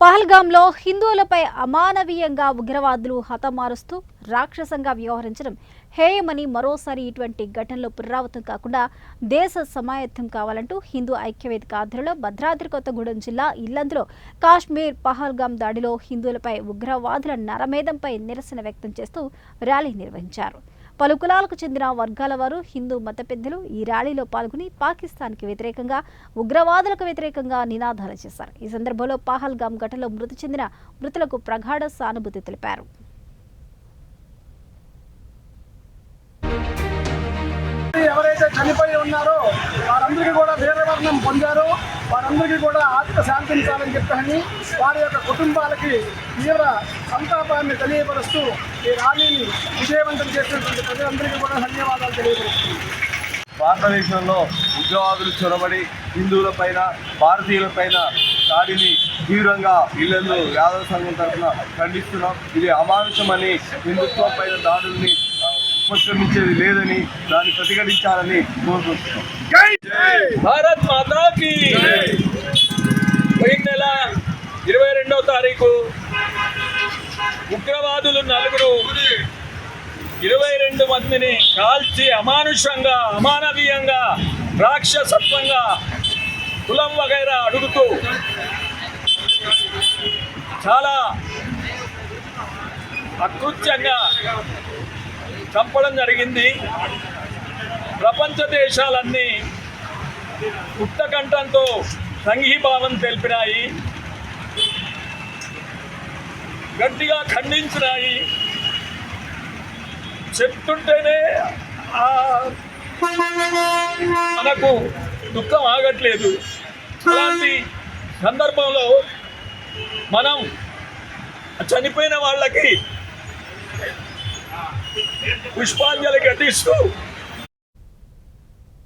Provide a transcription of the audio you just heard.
పహల్గాంలో హిందువులపై అమానవీయంగా ఉగ్రవాదులు హతమారుస్తూ రాక్షసంగా వ్యవహరించడం హేయమని మరోసారి ఇటువంటి ఘటనలు పునరావృతం కాకుండా దేశ సమాయత్తం కావాలంటూ హిందూ ఐక్యవేదిక ఆధ్వర్యంలో భద్రాద్రి కొత్తగూడెం జిల్లా ఇల్లందులో కాశ్మీర్ పహల్గాం దాడిలో హిందువులపై ఉగ్రవాదుల నరమేధంపై నిరసన వ్యక్తం చేస్తూ ర్యాలీ నిర్వహించారు. పలు కులాలకు చెందిన వర్గాల వారు హిందూ మత పెద్దలు ఈ ర్యాలీలో పాల్గొని పాకిస్తాన్కి వ్యతిరేకంగా ఉగ్రవాదులకు వ్యతిరేకంగా నినాదాలు చేశారు. ఈ సందర్భంలో పహల్గాం ఘటనలో మృతి చెందిన మృతులకు ప్రగాఢ సానుభూతి తెలిపారు. ఎవరైతే చనిపోయి ఉన్నారో వారందరికీ కూడా వీరమరణం పొందారో వారందరికీ కూడా ఆత్మ శాంతించాలని చెప్పని వారి యొక్క కుటుంబాలకి తీవ్ర సంతాపాన్ని తెలియపరుస్తూ ఈ ర్యాలీని విజయవంతం చేసినటువంటి ప్రజలందరికీ కూడా ధన్యవాదాలు తెలియపరుస్తుంది. భారతదేశంలో ఉగ్రవాదులు చొరబడి హిందువులపైన భారతీయులపైన దాడిని తీవ్రంగా ఇల్లందు యాదవ సంఘం తరఫున ఖండిస్తున్నాం. ఇది అమానుషమని హిందుత్వం పైన దాడుల్ని ఉపక్రమించేది లేదని దాన్ని ప్రతిఘటించాలని కోరుకుంటున్నాం. భారత్ మాతాకి పోయిన నెల 22వ తారీఖు ఉగ్రవాదులు నలుగురు 22 మందిని కాల్చి అమానుషంగా అమానవీయంగా రాక్షసత్వంగా కులం వగైరా అడుగుతూ చాలా అకృత్యంగా చంపడం జరిగింది. ప్రపంచ దేశాలన్నీ ఉత్తకంఠంతో సంఘీభావం తెలిపినాయి, గట్టిగా ఖండించినాయి. చెప్తుంటేనే మనకు దుఃఖం ఆగట్లేదు. అలాంటి సందర్భంలో మనం చనిపోయిన వాళ్ళకి పుష్పాంజలి ఘటిస్తూ